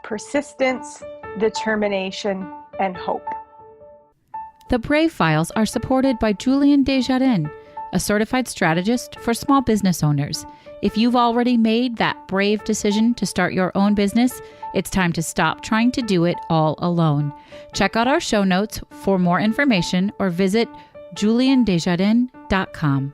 persistence, determination, and hope. The Brave Files are supported by Julien Desjardins, a certified strategist for small business owners. If you've already made that brave decision to start your own business, it's time to stop trying to do it all alone. Check out our show notes for more information or visit juliendesjardins.com.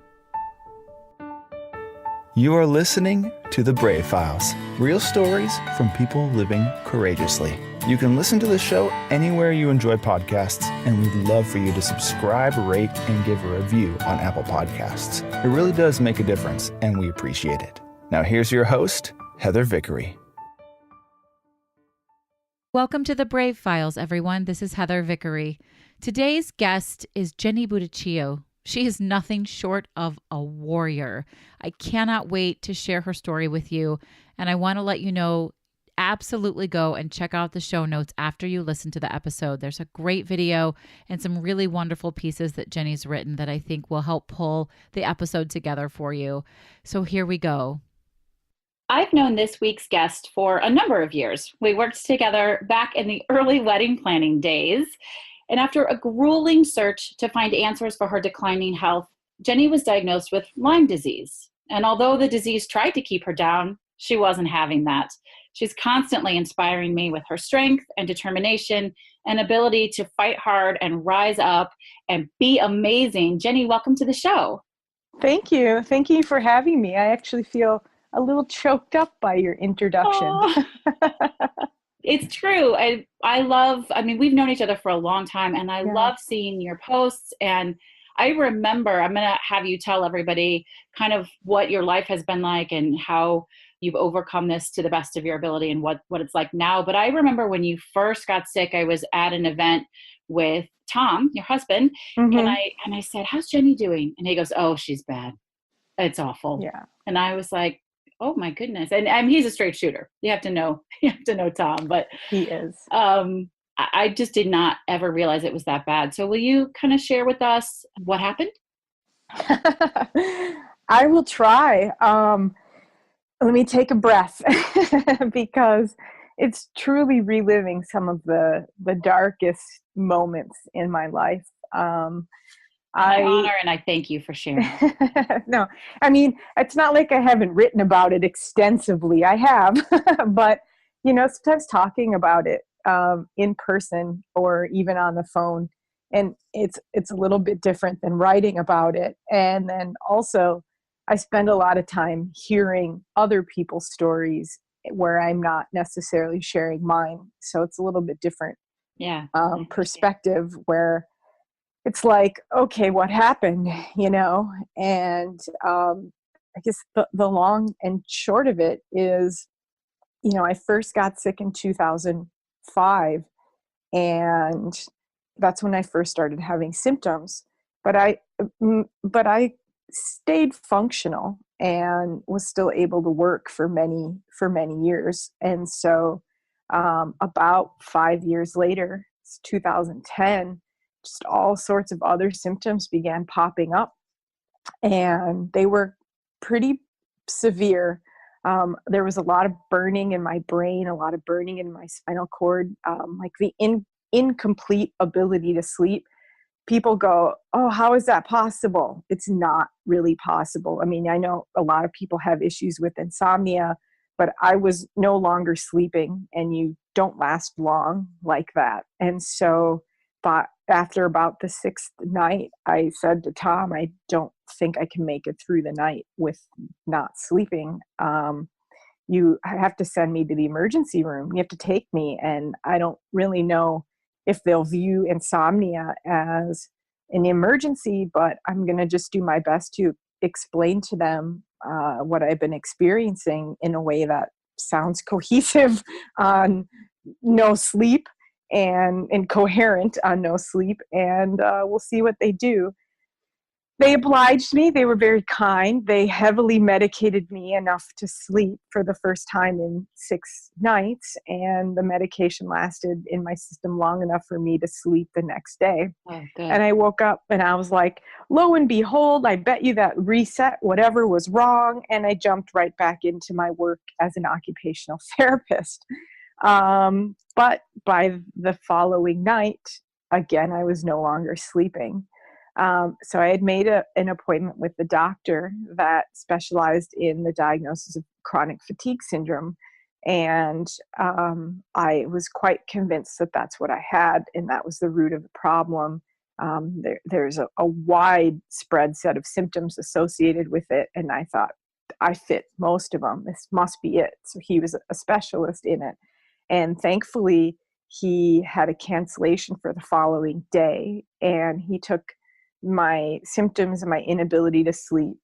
You are listening to The Brave Files, real stories from people living courageously. You can listen to the show anywhere you enjoy podcasts, and we'd love for you to subscribe, rate, and give a review on Apple Podcasts. It really does make a difference, and we appreciate it. Now here's your host, Heather Vickery. Welcome to The Brave Files, everyone. This is Heather Vickery. Today's guest is Jenny Buttaccio. She is nothing short of a warrior. I cannot wait to share her story with you, and I want to let you know, absolutely go and check out the show notes after you listen to the episode. There's a great video and some really wonderful pieces that Jenny's written that I think will help pull the episode together for you. So here we go. I've known this week's guest for a number of years. We worked together back in the early wedding planning days. And after a grueling search to find answers for her declining health, Jenny was diagnosed with Lyme disease. And although the disease tried to keep her down, she wasn't having that. She's constantly inspiring me with her strength and determination and ability to fight hard and rise up and be amazing. Jenny, welcome to the show. Thank you. Thank you for having me. I actually feel a little choked up by your introduction. Oh. It's true. I mean, we've known each other for a long time, and I love seeing your posts. And I remember, I'm going to have you tell everybody kind of what your life has been like and how you've overcome this to the best of your ability and what it's like now. But I remember when you first got sick, I was at an event with Tom, your husband, and I said, "How's Jenny doing?" And he goes, "Oh, she's bad. It's awful." Yeah. And I was like, oh my goodness. And he's a straight shooter. You have to know Tom, but he is. I just did not ever realize it was that bad. So will you kind of share with us what happened? I will try. Let me take a breath because it's truly reliving some of the darkest moments in my life. I honor and I thank you for sharing. No, I mean, it's not like I haven't written about it extensively. I have, but, sometimes talking about it in person or even on the phone, and it's a little bit different than writing about it. And then also, I spend a lot of time hearing other people's stories where I'm not necessarily sharing mine. So it's a little bit different perspective where it's like, okay, what happened, And I guess the long and short of it is, I first got sick in 2005, and that's when I first started having symptoms. But I stayed functional and was still able to work for many years. And so about 5 years later, it's 2010, just all sorts of other symptoms began popping up, and they were pretty severe. There was a lot of burning in my brain, a lot of burning in my spinal cord, like the incomplete ability to sleep. People go, "Oh, how is that possible?" It's not really possible. I mean, I know a lot of people have issues with insomnia, but I was no longer sleeping, and you don't last long like that. And so, but after about the sixth night, I said to Tom, "I don't think I can make it through the night with not sleeping. You have to send me to the emergency room. You have to take me." And I don't really know if they'll view insomnia as an emergency, but I'm going to just do my best to explain to them what I've been experiencing in a way that sounds cohesive on no sleep and coherent on no sleep, and we'll see what they do. They obliged me. They were very kind. They heavily medicated me enough to sleep for the first time in 6 nights, and the medication lasted in my system long enough for me to sleep the next day. Oh, good. And I woke up and I was like, lo and behold, I bet you that reset whatever was wrong, and I jumped right back into my work as an occupational therapist. But by the following night, again, I was no longer sleeping. So I had made an appointment with the doctor that specialized in the diagnosis of chronic fatigue syndrome. And I was quite convinced that that's what I had, and that was the root of the problem. There's a widespread set of symptoms associated with it, and I thought I fit most of them. This must be it. So he was a specialist in it. And thankfully, he had a cancellation for the following day, and he took my symptoms and my inability to sleep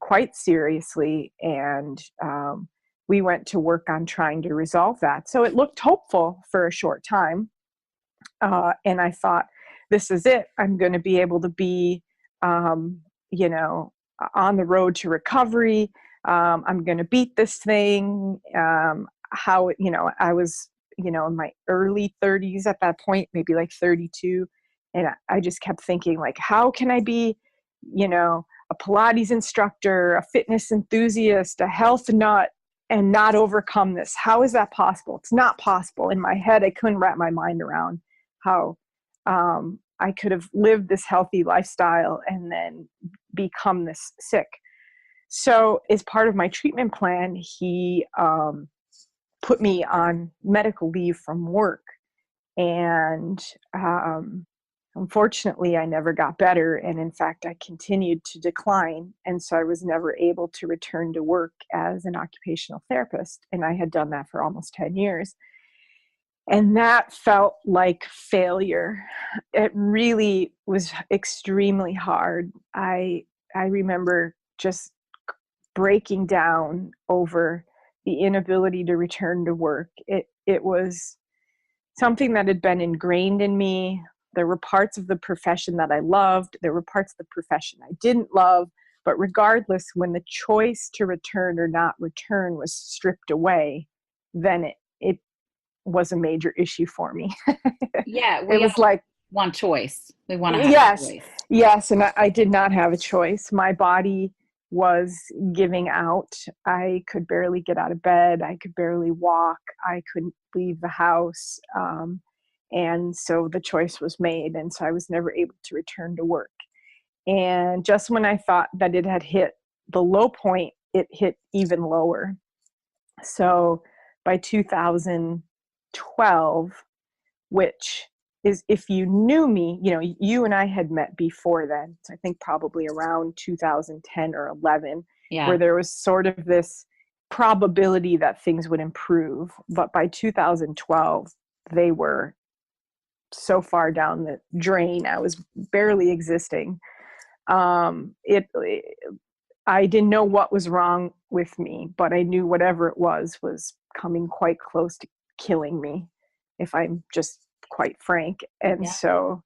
quite seriously. And we went to work on trying to resolve that. So it looked hopeful for a short time. And I thought, this is it. I'm going to be able to be, on the road to recovery. I'm going to beat this thing. I was, in my early 30s at that point, maybe like 32. And I just kept thinking, like, how can I be, a Pilates instructor, a fitness enthusiast, a health nut, and not overcome this? How is that possible? It's not possible. In my head, I couldn't wrap my mind around how I could have lived this healthy lifestyle and then become this sick. So as part of my treatment plan, he put me on medical leave from work. And unfortunately, I never got better. And in fact, I continued to decline. And so I was never able to return to work as an occupational therapist. And I had done that for almost 10 years. And that felt like failure. It really was extremely hard. I remember just breaking down over the inability to return to work. It was something that had been ingrained in me. There were parts of the profession that I loved. There were parts of the profession I didn't love. But regardless, when the choice to return or not return was stripped away, then it was a major issue for me. Yeah, it was like one choice. We want to have yes, a choice. Yes, and I did not have a choice. My body was giving out. I could barely get out of bed. I could barely walk. I couldn't leave the house. And so the choice was made. And so I was never able to return to work. And just when I thought that it had hit the low point, it hit even lower. So by 2012, which is, if you knew me, you and I had met before then. So I think probably around 2010 or 11, where there was sort of this probability that things would improve. But by 2012, they were so far down the drain. I was barely existing. I didn't know what was wrong with me, but I knew whatever it was coming quite close to killing me, if I'm just quite frank. And so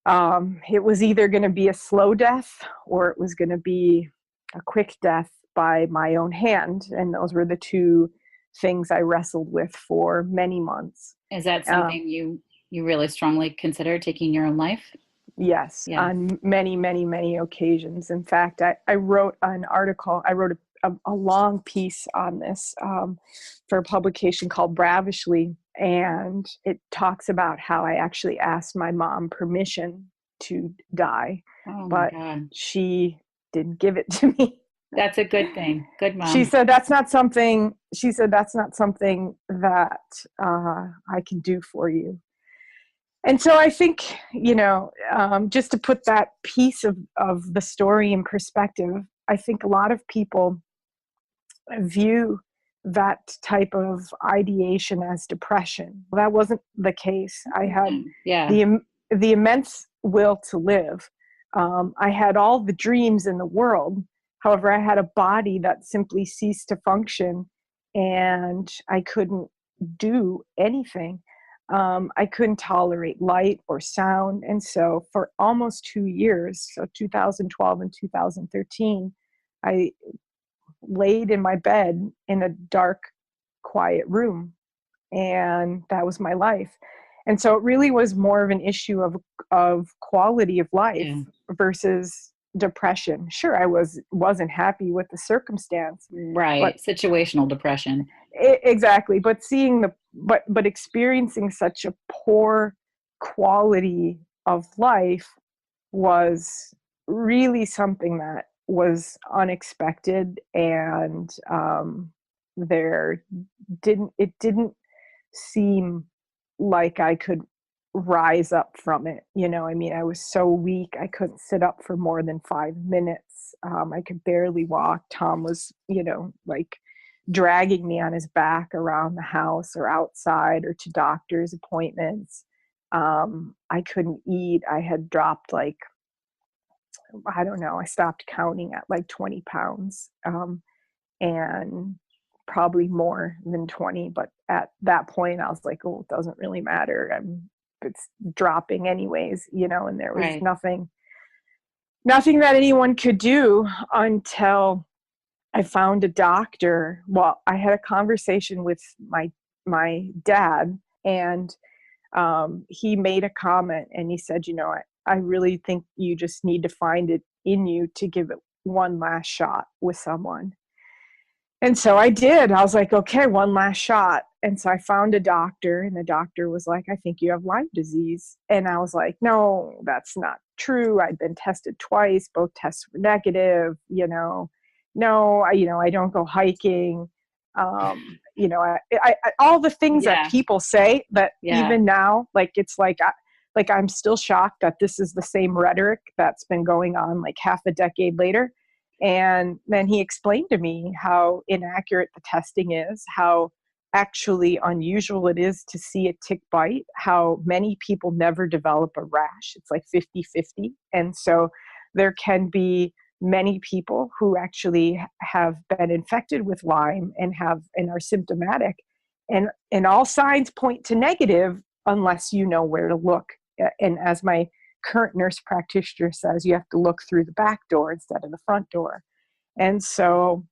it was either going to be a slow death or it was going to be a quick death by my own hand. And those were the two things I wrestled with for many months. Is that something you really strongly consider, taking your own life? Yes, on many, many, many occasions. In fact, I wrote an article. I wrote a long piece on this for a publication called Bravishly. And it talks about how I actually asked my mom permission to die, but she didn't give it to me. That's a good thing. Good mom. She said that's not something that I can do for you. And so I think, just to put that piece of the story in perspective, I think a lot of people view that type of ideation as depression. Well, that wasn't the case. I had the immense will to live. I had all the dreams in the world. However, I had a body that simply ceased to function, and I couldn't do anything. I couldn't tolerate light or sound. And so for almost 2 years, so 2012 and 2013, I laid in my bed in a dark, quiet room. And that was my life. And so it really was more of an issue of quality of life versus depression. Sure, I wasn't happy with the circumstance. Right. Situational depression. Exactly. But but experiencing such a poor quality of life was really something that was unexpected, and there it didn't seem like I could rise up from it. I mean, I was so weak. I couldn't sit up for more than 5 minutes. I could barely walk. Tom was, like dragging me on his back around the house or outside or to doctor's appointments. I couldn't eat. I had dropped like, I don't know, I stopped counting at like 20 pounds. And probably more than 20, but at that point I was like, oh, it doesn't really matter. It's dropping anyways, and there was Right. nothing that anyone could do until I found a doctor. Well, I had a conversation with my dad, and he made a comment, and he said, I really think you just need to find it in you to give it one last shot with someone. And so I did. I was like, okay, one last shot. And so I found a doctor, and the doctor was like, I think you have Lyme disease. And I was like, no, that's not true. I'd been tested twice. Both tests were negative. No, I don't go hiking. All the things that Yeah. people say that Yeah. even now, like, it's like I'm still shocked that this is the same rhetoric that's been going on like half a decade later. And then he explained to me how inaccurate the testing is, how actually unusual it is to see a tick bite, how many people never develop a rash. It's like 50-50. And so there can be many people who actually have been infected with Lyme and are symptomatic. And all signs point to negative unless you know where to look. And as my current nurse practitioner says, you have to look through the back door instead of the front door. And so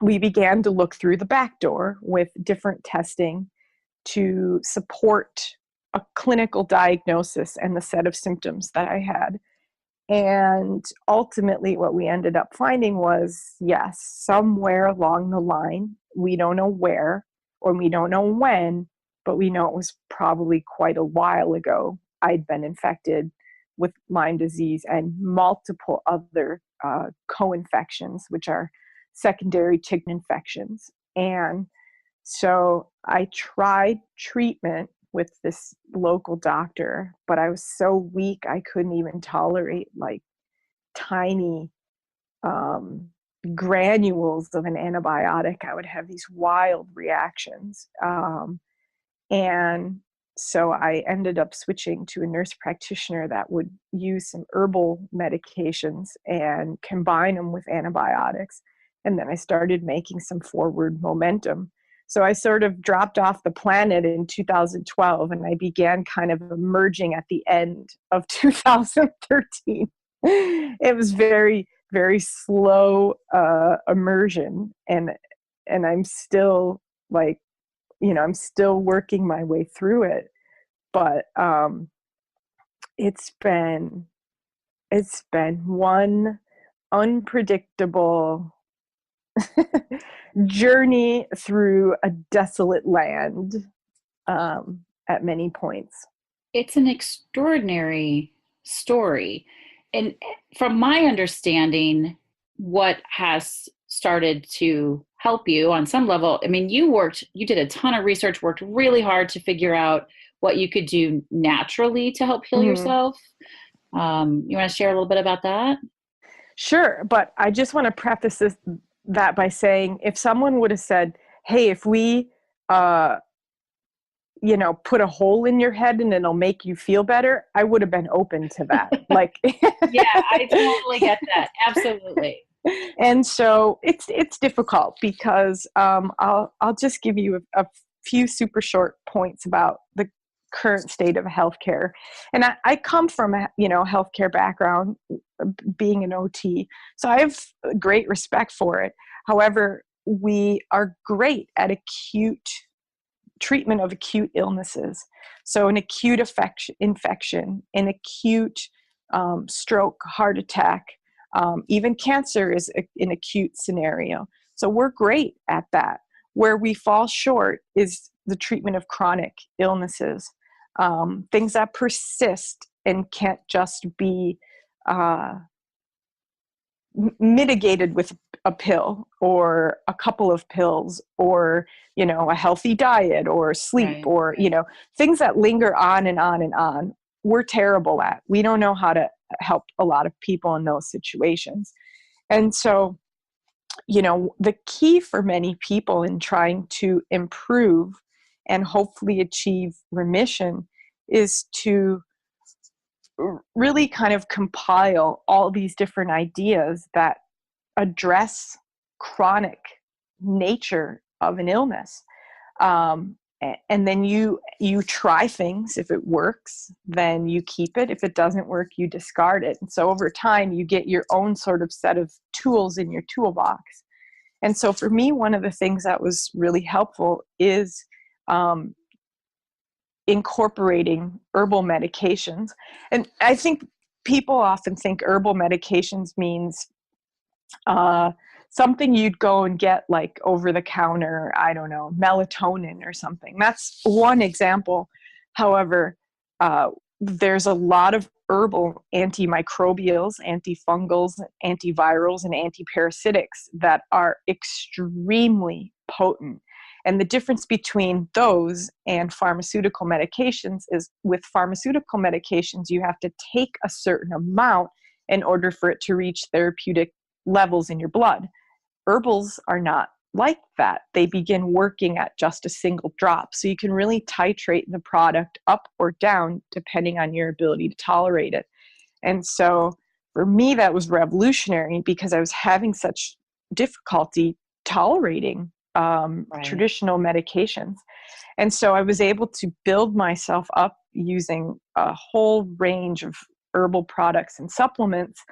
we began to look through the back door with different testing to support a clinical diagnosis and the set of symptoms that I had. And ultimately what we ended up finding was, yes, somewhere along the line, we don't know where or we don't know when, but we know it was probably quite a while ago, I'd been infected with Lyme disease and multiple other co-infections, which are secondary tick infections. And so I tried treatment with this local doctor, but I was so weak I couldn't even tolerate like tiny granules of an antibiotic. I would have these wild reactions. And so I ended up switching to a nurse practitioner that would use some herbal medications and combine them with antibiotics. And then I started making some forward momentum. So I sort of dropped off the planet in 2012, and I began kind of emerging at the end of 2013. It was very, very slow immersion. And I'm still like, I'm still working my way through it, but it's been one unpredictable journey through a desolate land at many points. It's an extraordinary story. And from my understanding, what has started to help you on some level, I mean, you did a ton of research, worked really hard to figure out what you could do naturally to help heal yourself. You want to share a little bit about that? Sure. But I just want to preface that by saying, if someone would have said, hey, if we, put a hole in your head and it'll make you feel better, I would have been open to that. Like, yeah, I totally get that. Absolutely. And so it's difficult because I'll just give you a few super short points about the current state of healthcare. And I come from a healthcare background, being an OT, so I have great respect for it. However, we are great at acute treatment of acute illnesses. So an acute infection, an acute stroke, heart attack, even cancer is an acute scenario. So we're great at that. Where we fall short is the treatment of chronic illnesses, things that persist and can't just be mitigated with a pill or a couple of pills or, a healthy diet or sleep or, things that linger on and on and on. We're terrible at. We don't know how to help a lot of people in those situations. And so, the key for many people in trying to improve and hopefully achieve remission is to really kind of compile all these different ideas that address chronic nature of an illness. And then you try things. If it works, then you keep it. If it doesn't work, you discard it. And so over time, you get your own sort of set of tools in your toolbox. And so for me, one of the things that was really helpful is incorporating herbal medications. And I think people often think herbal medications means something you'd go and get like over the counter, I don't know, melatonin or something. That's one example. However, there's a lot of herbal antimicrobials, antifungals, antivirals, and antiparasitics that are extremely potent. And the difference between those and pharmaceutical medications is with pharmaceutical medications, you have to take a certain amount in order for it to reach therapeutic levels in your blood. Herbals are not like that. They begin working at just a single drop. So you can really titrate the product up or down depending on your ability to tolerate it. And so for me, that was revolutionary because I was having such difficulty tolerating traditional medications. And so I was able to build myself up using a whole range of herbal products and supplements.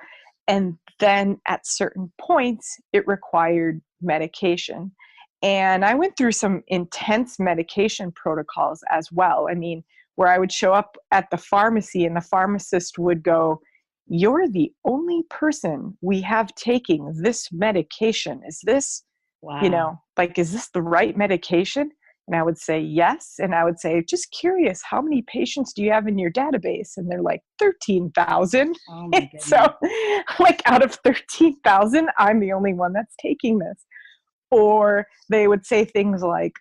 And then at certain points, it required medication. And I went through some intense medication protocols as well. I mean, where I would show up at the pharmacy and the pharmacist would go, "You're the only person we have taking this medication. Is this, wow. Is this the right medication?" And I would say, "Yes." And I would say, "Just curious, how many patients do you have in your database?" And they're like, 13,000. Oh my goodness. So like out of 13,000, I'm the only one that's taking this. Or they would say things like,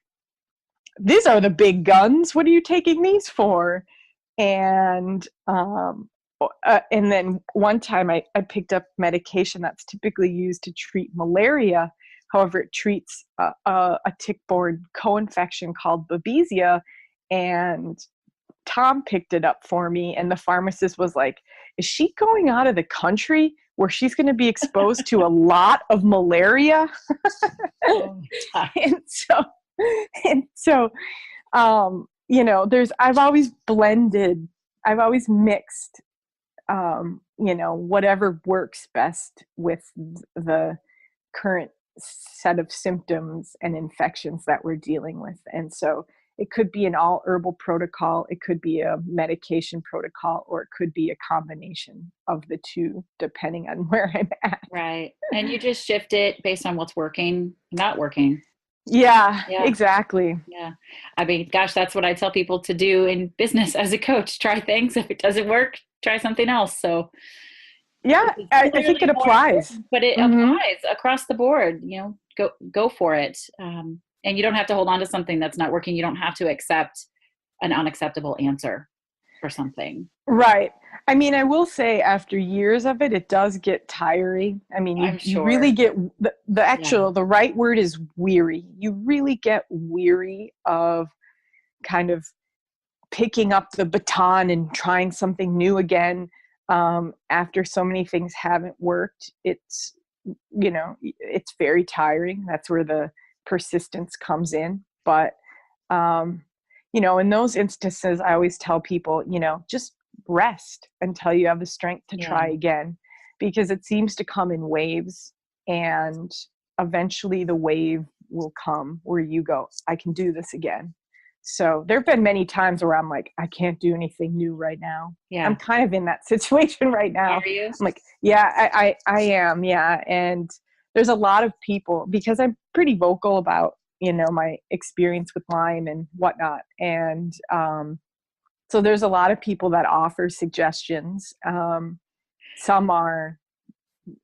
"These are the big guns. What are you taking these for?" And then one time I picked up medication that's typically used to treat malaria. However, it treats a tick-borne co-infection called Babesia, and Tom picked it up for me, and the pharmacist was like, "Is she going out of the country where she's going to be exposed to a lot of malaria?" Oh my God. And so, I've always mixed, whatever works best with the current set of symptoms and infections that we're dealing with. And so it could be an all herbal protocol, it could be a medication protocol, or it could be a combination of the two, depending on where I'm at. Right. And you just shift it based on what's working, not working. Yeah, exactly. Yeah. I mean, gosh, that's what I tell people to do in business as a coach. Try things. If it doesn't work, try something else. So yeah, I think it applies. But it applies across the board, go for it. And you don't have to hold on to something that's not working. You don't have to accept an unacceptable answer for something. Right. I mean, I will say after years of it, it does get tiring. I mean, you really get the right word is weary. You really get weary of kind of picking up the baton and trying something new again. After so many things haven't worked, it's very tiring. That's where the persistence comes in. But, in those instances, I always tell people, just rest until you have the strength to try again, because it seems to come in waves, and eventually the wave will come where you go, "I can do this again." So there've been many times where I'm like, "I can't do anything new right now." Yeah. I'm kind of in that situation right now. Are you? I'm like, yeah, I am. Yeah. And there's a lot of people, because I'm pretty vocal about, my experience with Lyme and whatnot. And so there's a lot of people that offer suggestions. Some are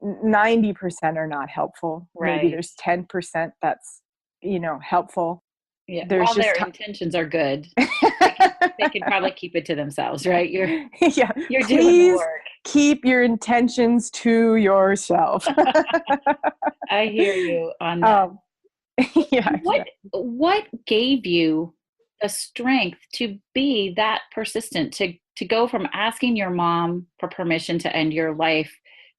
90% are not helpful. Maybe Right. there's 10% that's, helpful. Yeah. There's While their just intentions are good, they can probably keep it to themselves, right? You're yeah, doing the please work. keep your intentions to yourself. I hear you on that. Yeah, What gave you the strength to be that persistent, to go from asking your mom for permission to end your life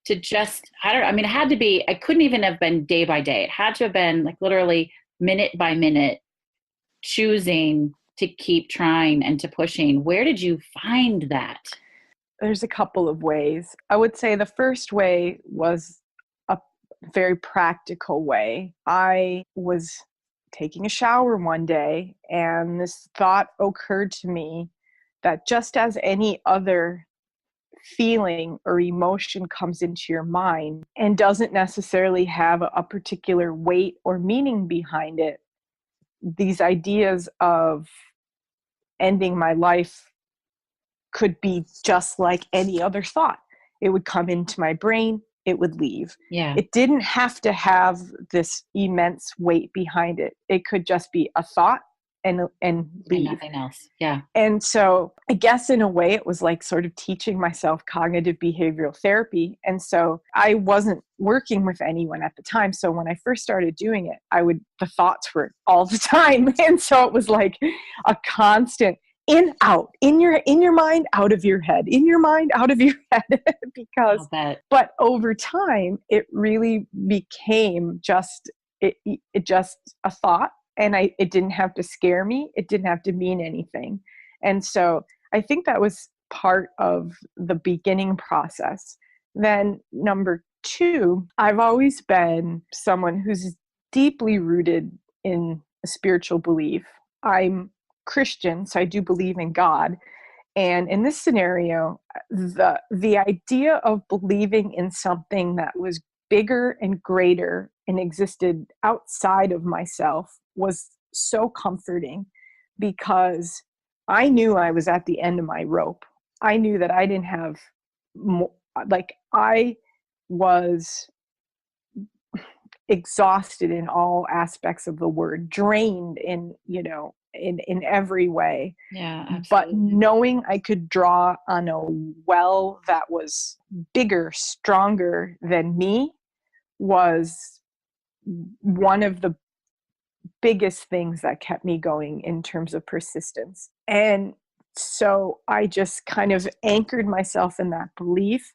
to just, I don't know, I mean, it couldn't even have been day by day. It had to have been like literally minute by minute, choosing to keep trying and to pushing. Where did you find that? there's a couple of ways. I would say the first way was a very practical way. I was taking a shower one day, and this thought occurred to me that just as any other feeling or emotion comes into your mind and doesn't necessarily have a particular weight or meaning behind it, these ideas of ending my life could be just like any other thought. It would come into my brain, it would leave. Yeah. It didn't have to have this immense weight behind it. It could just be a thought and leave. And nothing else. Yeah. And so I guess in a way it was like sort of teaching myself cognitive behavioral therapy. And so I wasn't working with anyone at the time. So when I first started doing it, the thoughts were all the time. And so it was like a constant in, out, in your mind, out of your head, in your mind, out of your head. But over time, it really became just a thought. And it didn't have to scare me. It didn't have to mean anything. And so I think that was part of the beginning process. Then number two, I've always been someone who's deeply rooted in a spiritual belief. I'm Christian, so I do believe in God. And in this scenario, the idea of believing in something that was bigger and greater and existed outside of myself was so comforting, because I knew I was at the end of my rope. I knew that I didn't have more, like I was exhausted in all aspects of the word, drained in every way. Yeah, absolutely. But knowing I could draw on a well that was bigger, stronger than me was one of the biggest things that kept me going in terms of persistence. And so I just kind of anchored myself in that belief.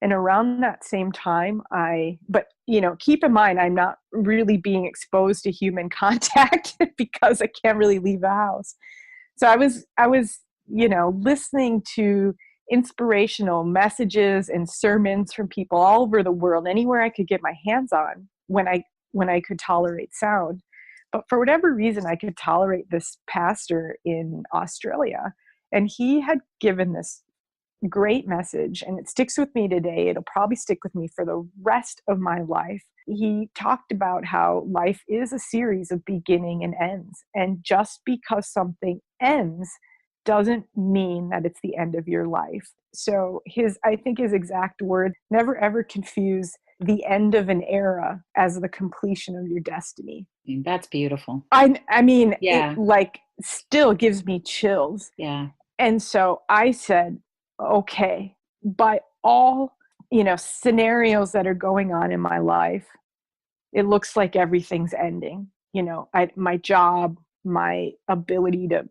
And around that same time, keep in mind, I'm not really being exposed to human contact because I can't really leave the house. So I was, listening to inspirational messages and sermons from people all over the world, anywhere I could get my hands on when I could tolerate sound. But for whatever reason, I could tolerate this pastor in Australia, and he had given this great message, and it sticks with me today. It'll probably stick with me for the rest of my life. He talked about how life is a series of beginning and ends, and just because something ends doesn't mean that it's the end of your life. So I think his exact word, never ever confuse the end of an era as the completion of your destiny. That's beautiful. I mean, yeah. It still gives me chills. Yeah. And so I said, okay, by all, scenarios that are going on in my life, it looks like everything's ending. My job, my ability to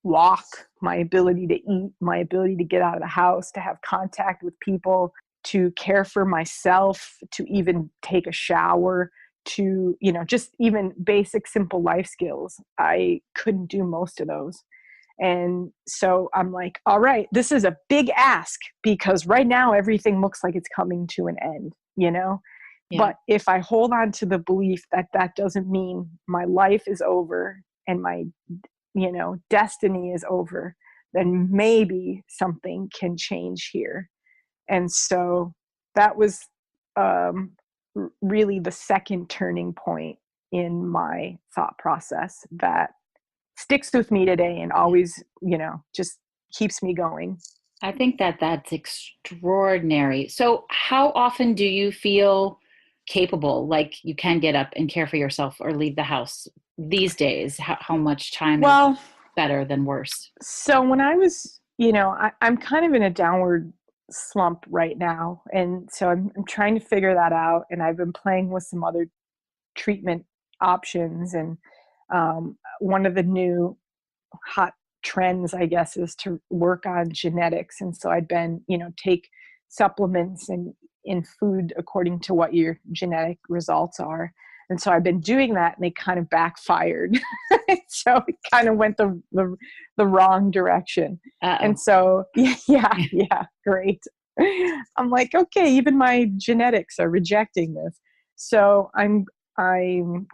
walk, my ability to eat, my ability to get out of the house, to have contact with people, to care for myself, to even take a shower, to, just even basic, simple life skills. I couldn't do most of those. And so I'm like, all right, this is a big ask, because right now everything looks like it's coming to an end, Yeah. But if I hold on to the belief that doesn't mean my life is over and my, destiny is over, then maybe something can change here. And so that was really the second turning point in my thought process that sticks with me today and always, just keeps me going. I think that that's extraordinary. So how often do you feel capable, like you can get up and care for yourself or leave the house these days? How much time is Well, better than worse? so when I was, I'm kind of in a downward slump right now. And so I'm trying to figure that out. And I've been playing with some other treatment options. And one of the new hot trends, I guess, is to work on genetics. And so I'd been, take supplements and in food according to what your genetic results are. And so I've been doing that, and they kind of backfired. So it kind of went the wrong direction. Uh-oh. And so, yeah, great. I'm like, okay, even my genetics are rejecting this. So I'm in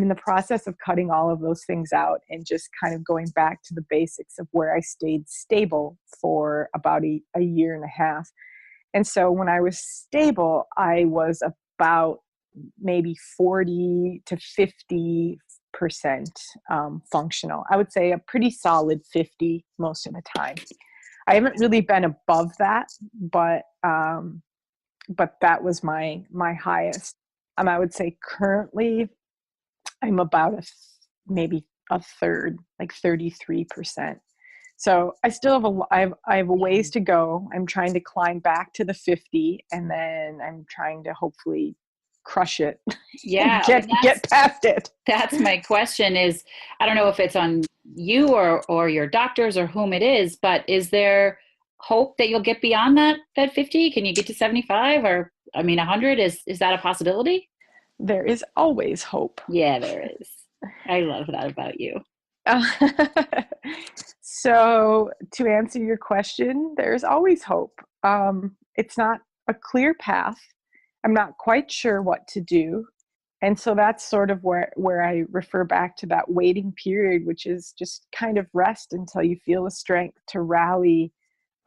the process of cutting all of those things out and just kind of going back to the basics of where I stayed stable for about a year and a half. And so when I was stable, I was about maybe 40 to 50% functional. I would say a pretty solid 50 most of the time. I haven't really been above that, but that was my highest. I would say currently I'm about maybe a third, like 33%. So I still have I have a ways to go. I'm trying to climb back to the 50, and then I'm trying to hopefully crush it. Yeah. get past it. That's my question is, I don't know if it's on you or your doctors or whom it is, but is there hope that you'll get beyond that 50? Can you get to 75 or 100? Is that a possibility? There is always hope. Yeah, there is. I love that about you. So to answer your question, there's always hope. It's not a clear path. I'm not quite sure what to do. And so that's sort of where I refer back to that waiting period, which is just kind of rest until you feel the strength to rally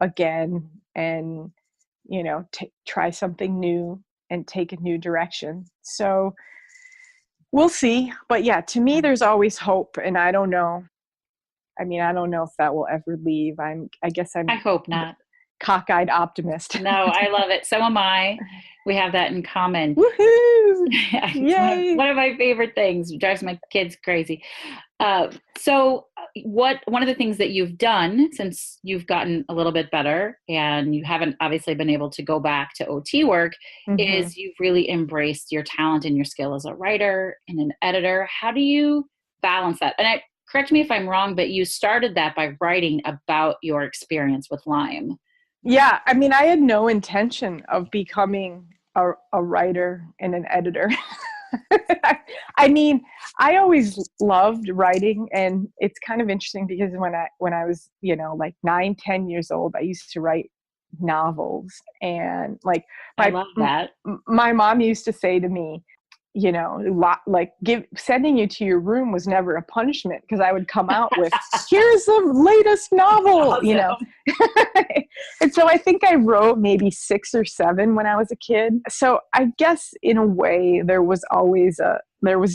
again and, try something new and take a new direction. So we'll see. But yeah, to me, there's always hope. And I don't know. I don't know if that will ever leave. I hope not. Cockeyed optimist. No, I love it. So am I. We have that in common. Woohoo! Yay! One of my favorite things. Drives my kids crazy. So one of the things that you've done since you've gotten a little bit better and you haven't obviously been able to go back to OT work is you've really embraced your talent and your skill as a writer and an editor. How do you balance that? And correct me if I'm wrong, but you started that by writing about your experience with Lyme. Yeah. I had no intention of becoming a writer and an editor. I always loved writing, and it's kind of interesting because when I was, like 9-10 years old, I used to write novels, and I love that. My mom used to say to me, sending you to your room was never a punishment, because I would come out with, here's the latest novel, Awesome. And so I think I wrote maybe 6 or 7 when I was a kid. So I guess in a way there was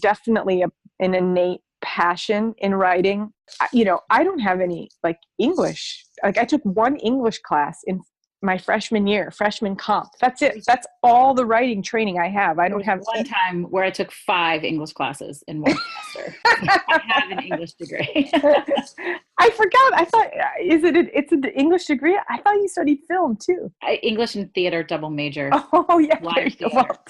definitely an innate passion in writing. I don't have any English. I took 1 English class in my freshman year, freshman comp. That's it. That's all the writing training I have. I don't have one time where I took 5 English classes in one semester. I have an English degree. I forgot. I thought, it's an English degree? I thought you studied film too. English and theater double major. Oh yeah.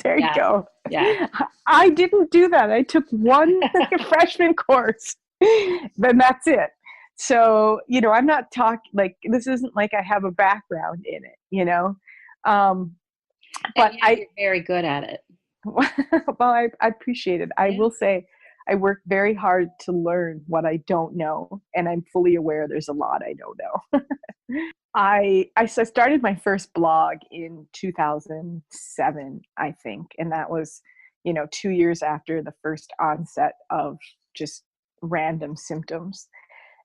There you go. Yeah. I didn't do that. I took 1 freshman course. Then that's it. So, I'm not this isn't like I have a background in it, but you're very good at it. Well, I appreciate it. I will say I work very hard to learn what I don't know, and I'm fully aware there's a lot I don't know. I started my first blog in 2007, I think, and that was, 2 years after the first onset of just random symptoms.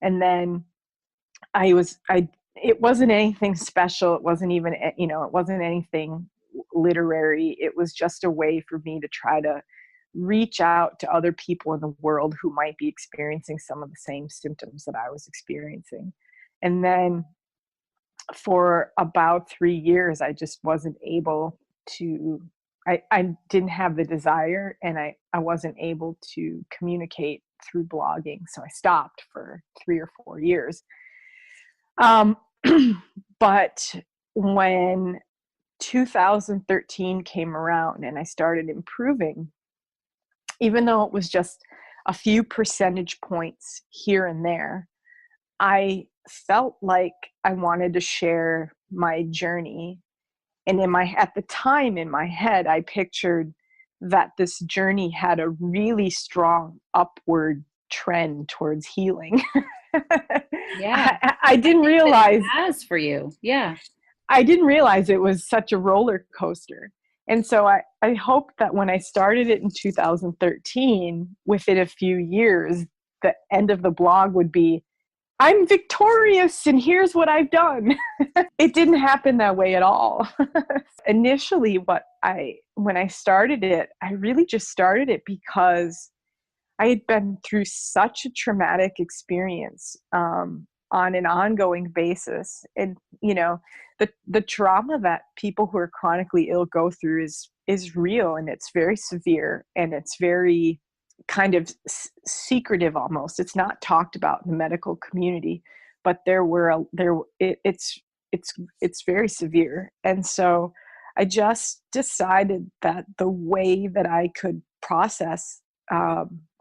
And then it wasn't anything special. It wasn't even, it wasn't anything literary. It was just a way for me to try to reach out to other people in the world who might be experiencing some of the same symptoms that I was experiencing. And then for about 3 years, I just wasn't able to, I didn't have the desire, and I wasn't able to communicate through blogging. So I stopped for 3 or 4 years. But when 2013 came around and I started improving, even though it was just a few percentage points here and there, I felt like I wanted to share my journey. And at the time in my head, I pictured that this journey had a really strong upward trend towards healing. Yeah. I didn't realize it has for you. Yeah. I didn't realize it was such a roller coaster. And so I hoped that when I started it in 2013, within a few years, the end of the blog would be, I'm victorious and here's what I've done. It didn't happen that way at all. Initially, when I started it, I really just started it because I had been through such a traumatic experience on an ongoing basis. And, the trauma that people who are chronically ill go through is real, and it's very severe, and it's very kind of secretive almost. It's not talked about in the medical community, but it's very severe. And so I just decided that the way that I could process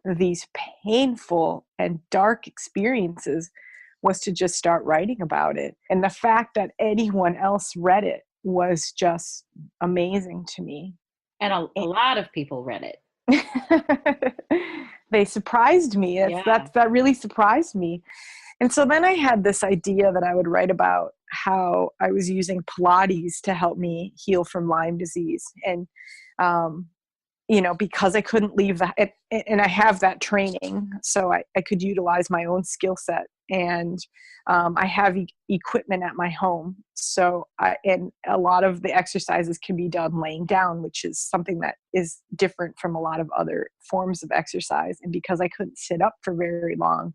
these painful and dark experiences was to just start writing about it. And the fact that anyone else read it was just amazing to me. And a lot of people read it. They surprised me. That really surprised me. And so then I had this idea that I would write about how I was using Pilates to help me heal from Lyme disease. And, because I couldn't leave that, and I have that training, so I could utilize my own skill set. And I have equipment at my home. So and a lot of the exercises can be done laying down, which is something that is different from a lot of other forms of exercise. And because I couldn't sit up for very long,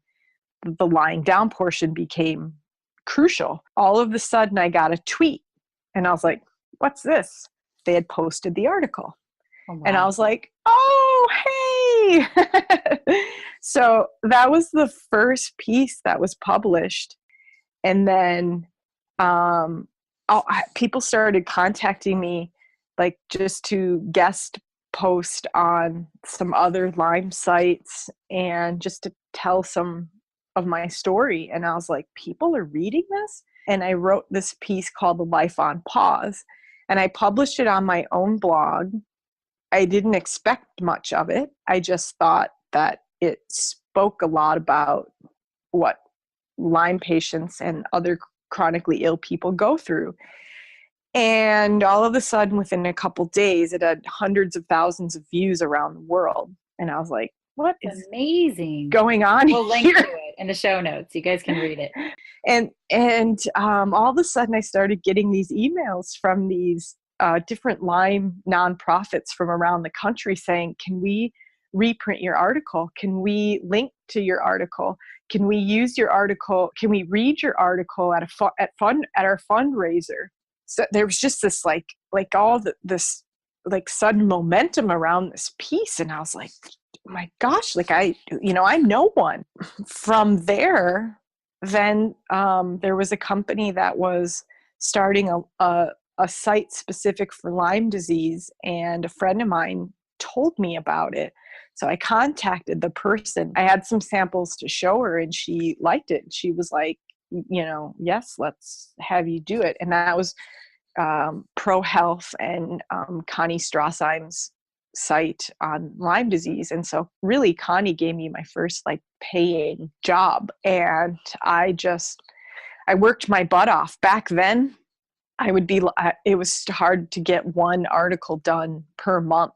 the lying down portion became crucial. All of a sudden, I got a tweet, and I was like, what's this? They had posted the article. Oh, wow. And I was like, oh, hey. So that was the first piece that was published. And then people started contacting me, like, just to guest post on some other Lyme sites and just to tell some of my story. And I was like, people are reading this? And I wrote this piece called The Life on Pause, and I published it on my own blog. I didn't expect much of it. I just thought that it spoke a lot about what Lyme patients and other chronically ill people go through. And all of a sudden, within a couple days, it had hundreds of thousands of views around the world. And I was like, what is amazing going on here? We'll link to it in the show notes. You guys can read it. And all of a sudden, I started getting these emails from these different Lyme nonprofits from around the country saying, can we reprint your article? Can we link to your article? Can we use your article? Can we read your article at our fundraiser? So there was just this this sudden momentum around this piece. And I was like, oh my gosh, I'm no one. From there, then there was a company that was starting a site specific for Lyme disease, and a friend of mine told me about it. So I contacted the person. I had some samples to show her, and she liked it. She was like, yes, let's have you do it. And that was Pro Health and Connie Strassheim's site on Lyme disease. And so really Connie gave me my first paying job. And I worked my butt off. Back then, it was hard to get one article done per month.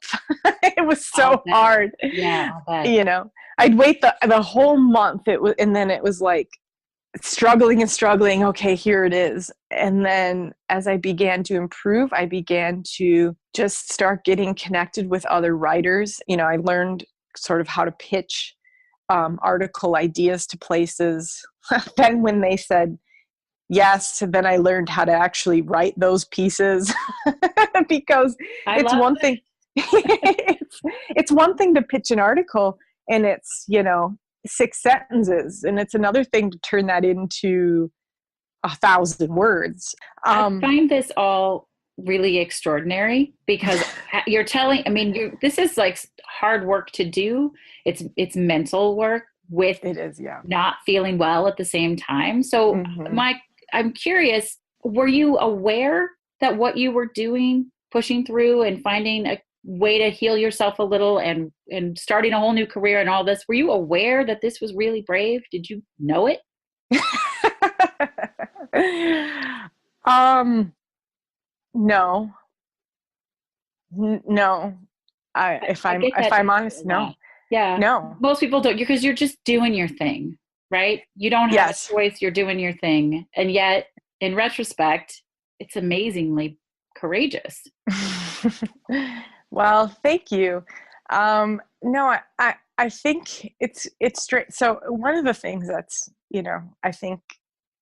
It was so hard. Yeah. I'd wait the whole month. And then it was like struggling and struggling. Okay, here it is. And then as I began to improve, I began to just start getting connected with other writers. I learned sort of how to pitch article ideas to places. Then when they said yes, then I learned how to actually write those pieces because I it's love one thing. It's one thing to pitch an article and it's 6 sentences, and it's another thing to turn that into 1,000 words. I find this all really extraordinary because you're telling, this is like hard work to do. It's mental work with It is, yeah. not feeling well at the same time. So Mm-hmm. I'm curious, were you aware that what you were doing, pushing through and finding a way to heal yourself a little and starting a whole new career and all this, were you aware that this was really brave? Did you know it? No. No. If I'm honest, no. Yeah. No. Most people don't, because you're just doing your thing, right? You don't have Yes. a choice. You're doing your thing. And yet, in retrospect, it's amazingly courageous. Well, thank you. No, I think it's straight. So one of the things that's, I think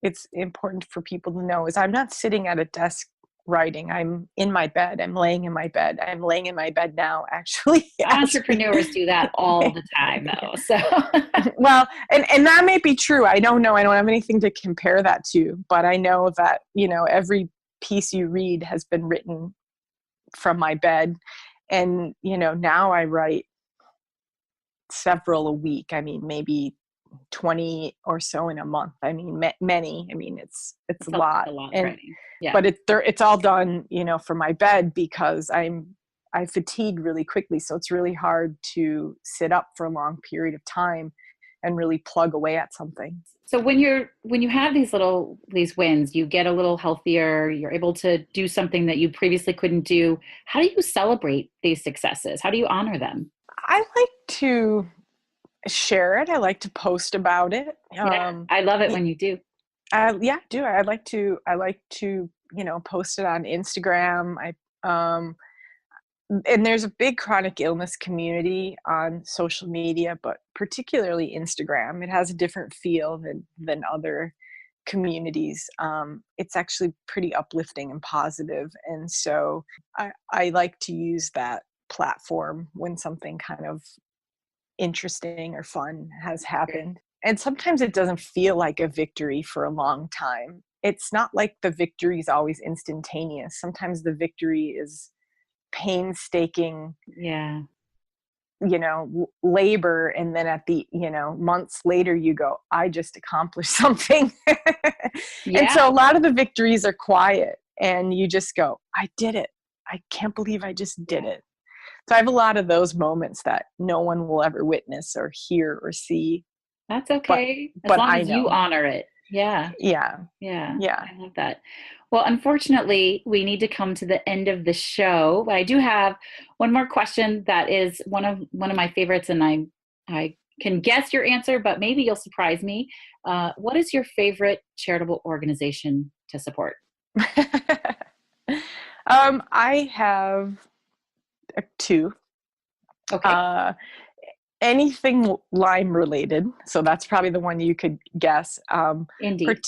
it's important for people to know is I'm not sitting at a desk writing. I'm in my bed. I'm laying in my bed. I'm laying in my bed now, actually. Entrepreneurs do that all the time, though. So, well, and that may be true. I don't know. I don't have anything to compare that to, but I know that, every piece you read has been written from my bed. And, now I write several a week. Maybe 20 or so in a month. Many. It's a lot. And, yeah. but it's all done, from my bed because I fatigue really quickly. So it's really hard to sit up for a long period of time and really plug away at something. So when you have these wins, you get a little healthier, you're able to do something that you previously couldn't do. How do you celebrate these successes? How do you honor them? I like to share it. I like to post about it. Yeah, I love it when you do. Yeah, I do. I like to, post it on Instagram. And there's a big chronic illness community on social media, but particularly Instagram. It has a different feel than other communities. It's actually pretty uplifting and positive. And so I like to use that platform when something kind of interesting or fun has happened. And sometimes it doesn't feel like a victory for a long time. It's not like the victory is always instantaneous. Sometimes the victory is painstaking, labor. And then at the, months later, you go, I just accomplished something. And so a lot of the victories are quiet and you just go, I did it. I can't believe I just did it. So I have a lot of those moments that no one will ever witness or hear or see. That's okay. But as long I as know. You honor it. Yeah. Yeah. I love that. Well, unfortunately, we need to come to the end of the show, but I do have one more question that is one of my favorites, and I can guess your answer, but maybe you'll surprise me. What is your favorite charitable organization to support? I have 2. Okay. Anything Lyme related. So that's probably the one you could guess. Indeed.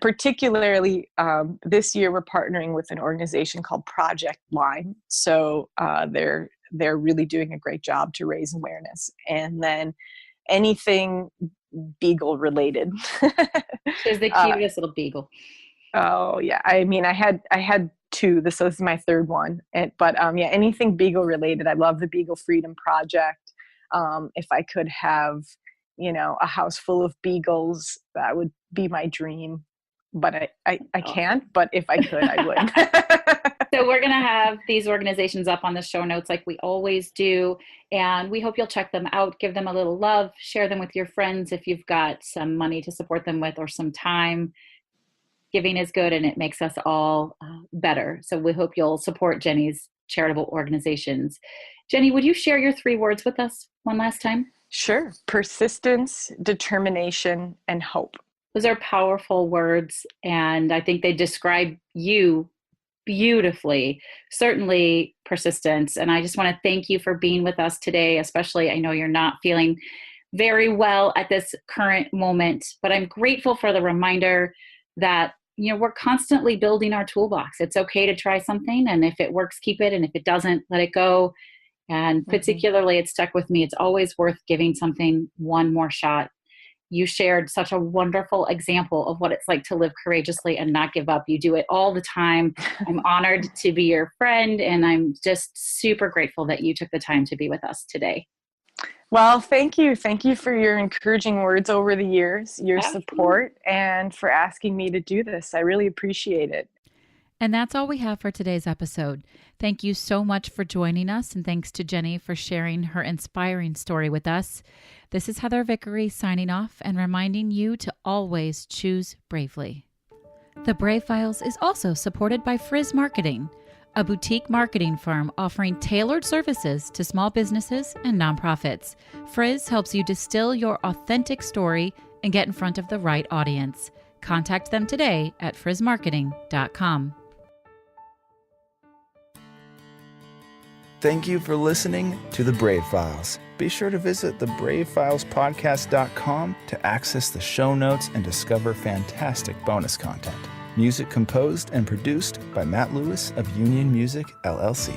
Particularly this year, we're partnering with an organization called Project Lyme. So they're really doing a great job to raise awareness. And then anything beagle related. She's the cutest little beagle. Oh yeah. I had 2. This is my 3rd one. But anything beagle related. I love the Beagle Freedom Project. If I could have, a house full of beagles, that would be my dream. But I can't. But if I could, I would. So we're going to have these organizations up on the show notes like we always do. And we hope you'll check them out, give them a little love, share them with your friends if you've got some money to support them with or some time. Giving is good and it makes us all better. So we hope you'll support Jenny's charitable organizations. Jenny, would you share your 3 words with us one last time? Sure. Persistence, determination, and hope. Those are powerful words, and I think they describe you beautifully. Certainly persistence. And I just want to thank you for being with us today, especially I know you're not feeling very well at this current moment, but I'm grateful for the reminder that we're constantly building our toolbox. It's okay to try something, and if it works, keep it, and if it doesn't, let it go. And particularly, it stuck with me. It's always worth giving something one more shot. You shared such a wonderful example of what it's like to live courageously and not give up. You do it all the time. I'm honored to be your friend, and I'm just super grateful that you took the time to be with us today. Well, thank you. Thank you for your encouraging words over the years, your Absolutely. support, and for asking me to do this. I really appreciate it. And that's all we have for today's episode. Thank you so much for joining us, and thanks to Jenny for sharing her inspiring story with us. This is Heather Vickery signing off and reminding you to always choose bravely. The Brave Files is also supported by Frizz Marketing, a boutique marketing firm offering tailored services to small businesses and nonprofits. Frizz helps you distill your authentic story and get in front of the right audience. Contact them today at frizzmarketing.com. Thank you for listening to The Brave Files. Be sure to visit thebravefilespodcast.com to access the show notes and discover fantastic bonus content. Music composed and produced by Matt Lewis of Union Music, LLC.